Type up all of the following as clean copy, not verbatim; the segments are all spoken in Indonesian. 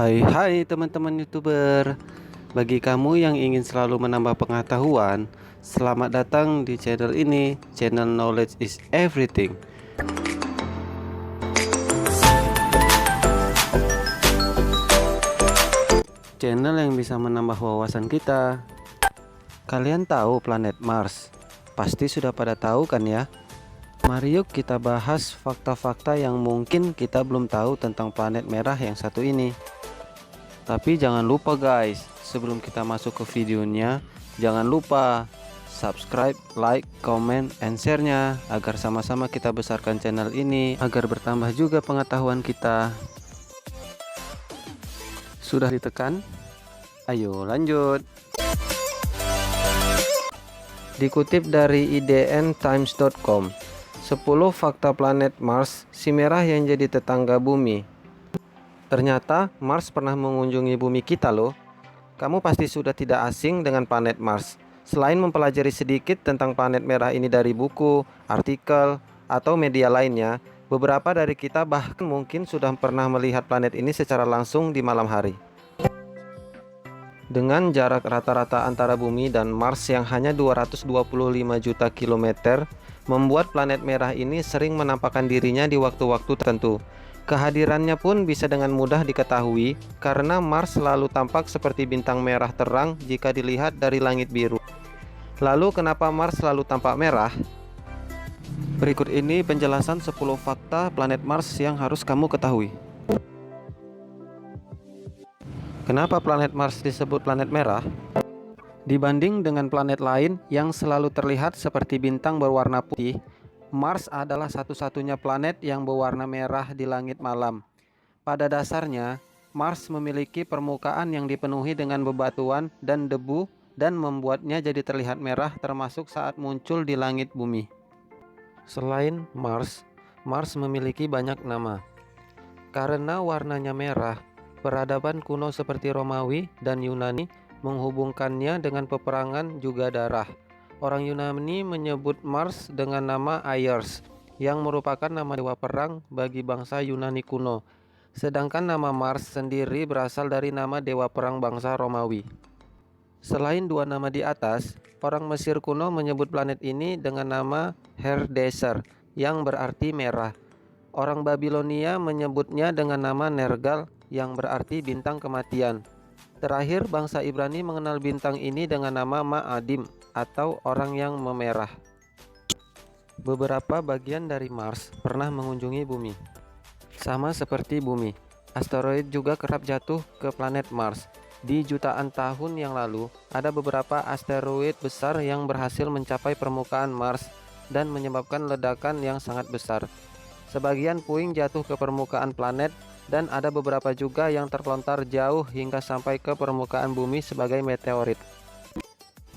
Hai teman-teman YouTuber. Bagi kamu yang ingin selalu menambah pengetahuan, selamat datang di channel ini, channel Knowledge is Everything. Channel yang bisa menambah wawasan kita. Kalian tahu planet Mars? Pasti sudah pada tahu kan ya? Mari yuk kita bahas fakta-fakta yang mungkin kita belum tahu tentang planet merah yang satu ini. Tapi jangan lupa guys, sebelum kita masuk ke videonya, jangan lupa subscribe, like, comment, and share-nya agar sama-sama kita besarkan channel ini agar bertambah juga pengetahuan kita. Sudah ditekan? Ayo lanjut. Dikutip dari idntimes.com, 10 fakta planet Mars, si merah yang jadi tetangga bumi. Ternyata Mars pernah mengunjungi bumi kita loh. Kamu pasti sudah tidak asing dengan planet Mars. Selain mempelajari sedikit tentang planet merah ini dari buku, artikel, atau media lainnya, beberapa dari kita bahkan mungkin sudah pernah melihat planet ini secara langsung di malam hari. Dengan jarak rata-rata antara bumi dan Mars yang hanya 225 juta kilometer, membuat planet merah ini sering menampakkan dirinya di waktu-waktu tertentu. Kehadirannya pun bisa dengan mudah diketahui karena Mars selalu tampak seperti bintang merah terang jika dilihat dari langit biru. Lalu kenapa Mars selalu tampak merah? Berikut ini penjelasan 10 fakta planet Mars yang harus kamu ketahui. Kenapa planet Mars disebut planet merah? Dibanding dengan planet lain yang selalu terlihat seperti bintang berwarna putih, Mars adalah satu-satunya planet yang berwarna merah di langit malam. Pada dasarnya, Mars memiliki permukaan yang dipenuhi dengan bebatuan dan debu dan membuatnya jadi terlihat merah termasuk saat muncul di langit bumi. Selain Mars, Mars memiliki banyak nama. Karena warnanya merah, peradaban kuno seperti Romawi dan Yunani menghubungkannya dengan peperangan juga darah. Orang Yunani menyebut Mars dengan nama Ayers, yang merupakan nama dewa perang bagi bangsa Yunani kuno. Sedangkan nama Mars sendiri berasal dari nama dewa perang bangsa Romawi. Selain dua nama di atas, orang Mesir kuno menyebut planet ini dengan nama Herdeser, yang berarti merah. Orang Babilonia menyebutnya dengan nama Nergal, yang berarti bintang kematian. Terakhir, bangsa Ibrani mengenal bintang ini dengan nama Ma'adim atau orang yang memerah. Beberapa bagian dari Mars pernah mengunjungi bumi. Sama seperti bumi, asteroid juga kerap jatuh ke planet Mars. Di jutaan tahun yang lalu, ada beberapa asteroid besar yang berhasil mencapai permukaan Mars dan menyebabkan ledakan yang sangat besar. Sebagian puing jatuh ke permukaan planet dan ada beberapa juga yang terlontar jauh hingga sampai ke permukaan bumi sebagai meteorit.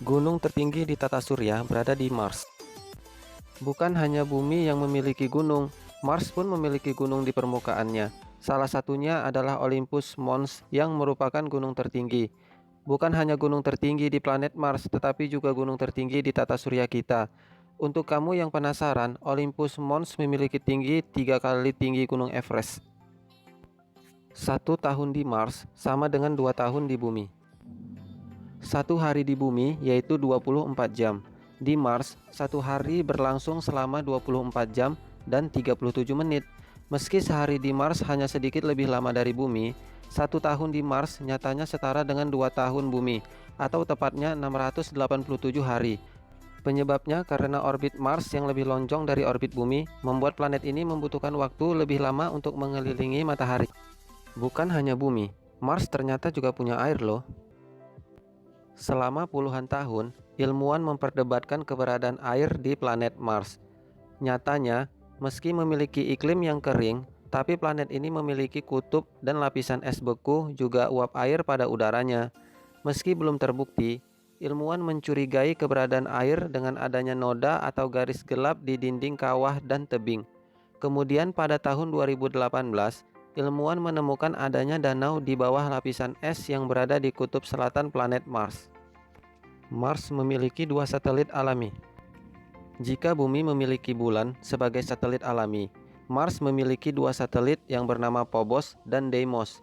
Gunung tertinggi di tata surya berada di Mars. Bukan hanya bumi yang memiliki gunung, Mars pun memiliki gunung di permukaannya. Salah satunya adalah Olympus Mons yang merupakan gunung tertinggi. Bukan hanya gunung tertinggi di planet Mars, tetapi juga gunung tertinggi di tata surya kita. Untuk kamu yang penasaran, Olympus Mons memiliki tinggi 3 kali tinggi gunung Everest. 1 tahun di Mars sama dengan 2 tahun di bumi. 1 hari di bumi yaitu 24 jam. Di Mars, 1 hari berlangsung selama 24 jam dan 37 menit. Meski sehari di Mars hanya sedikit lebih lama dari bumi, 1 tahun di Mars nyatanya setara dengan 2 tahun bumi, atau tepatnya 687 hari. Penyebabnya karena orbit Mars yang lebih lonjong dari orbit bumi membuat planet ini membutuhkan waktu lebih lama untuk mengelilingi matahari. Bukan hanya bumi, Mars ternyata juga punya air loh. Selama puluhan tahun, ilmuwan memperdebatkan keberadaan air di planet Mars. Nyatanya, meski memiliki iklim yang kering, tapi planet ini memiliki kutub dan lapisan es beku juga uap air pada udaranya. Meski belum terbukti, ilmuwan mencurigai keberadaan air dengan adanya noda atau garis gelap di dinding kawah dan tebing. Kemudian pada tahun 2018, ilmuwan menemukan adanya danau di bawah lapisan es yang berada di kutub selatan planet Mars. Mars memiliki 2 satelit alami. Jika bumi memiliki bulan sebagai satelit alami, Mars memiliki 2 satelit yang bernama Phobos dan Deimos.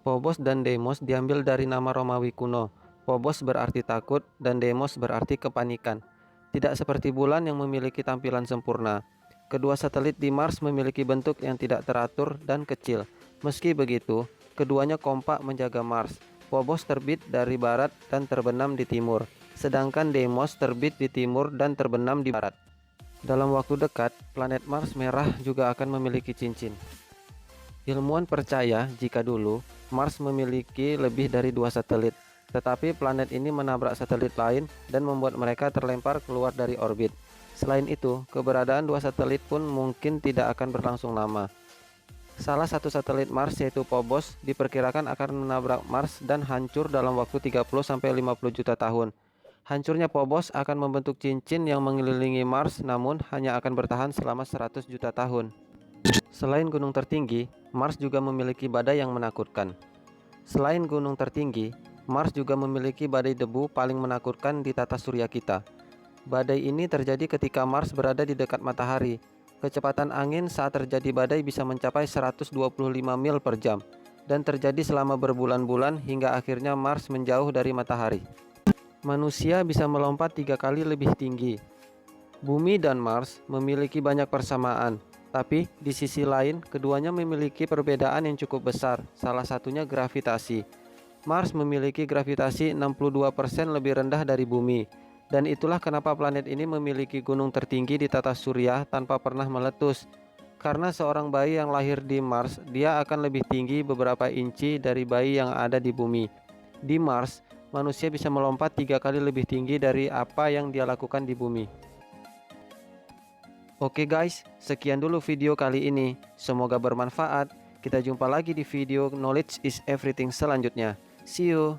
Phobos dan Deimos diambil dari nama Romawi kuno. Phobos berarti takut dan Deimos berarti kepanikan. Tidak seperti bulan yang memiliki tampilan sempurna. Kedua satelit di Mars memiliki bentuk yang tidak teratur dan kecil. Meski begitu, keduanya kompak menjaga Mars. Phobos terbit dari barat dan terbenam di timur, sedangkan Deimos terbit di timur dan terbenam di barat. Dalam waktu dekat, planet Mars merah juga akan memiliki cincin. Ilmuwan percaya jika dulu Mars memiliki lebih dari 2 satelit, tetapi planet ini menabrak satelit lain dan membuat mereka terlempar keluar dari orbit. Selain itu, keberadaan 2 satelit pun mungkin tidak akan berlangsung lama. Salah satu satelit Mars yaitu Phobos diperkirakan akan menabrak Mars dan hancur dalam waktu 30-50 juta tahun. Hancurnya Phobos akan membentuk cincin yang mengelilingi Mars, namun hanya akan bertahan selama 100 juta tahun. Selain gunung tertinggi, Mars juga memiliki badai yang menakutkan. Selain gunung tertinggi, Mars juga memiliki badai debu paling menakutkan di tata surya kita. Badai ini terjadi ketika Mars berada di dekat matahari. Kecepatan angin saat terjadi badai bisa mencapai 125 mil per jam dan terjadi selama berbulan-bulan hingga akhirnya Mars menjauh dari matahari. Manusia bisa melompat 3 kali lebih tinggi. Bumi dan Mars memiliki banyak persamaan, tapi di sisi lain keduanya memiliki perbedaan yang cukup besar, salah satunya gravitasi. Mars memiliki gravitasi 62% lebih rendah dari Bumi, dan itulah kenapa planet ini memiliki gunung tertinggi di tata surya tanpa pernah meletus. Karena seorang bayi yang lahir di Mars, dia akan lebih tinggi beberapa inci dari bayi yang ada di Bumi. Di Mars, manusia bisa melompat 3 kali lebih tinggi dari apa yang dia lakukan di Bumi. Oke guys, sekian dulu video kali ini. Semoga bermanfaat. Kita jumpa lagi di video Knowledge is Everything selanjutnya. See you.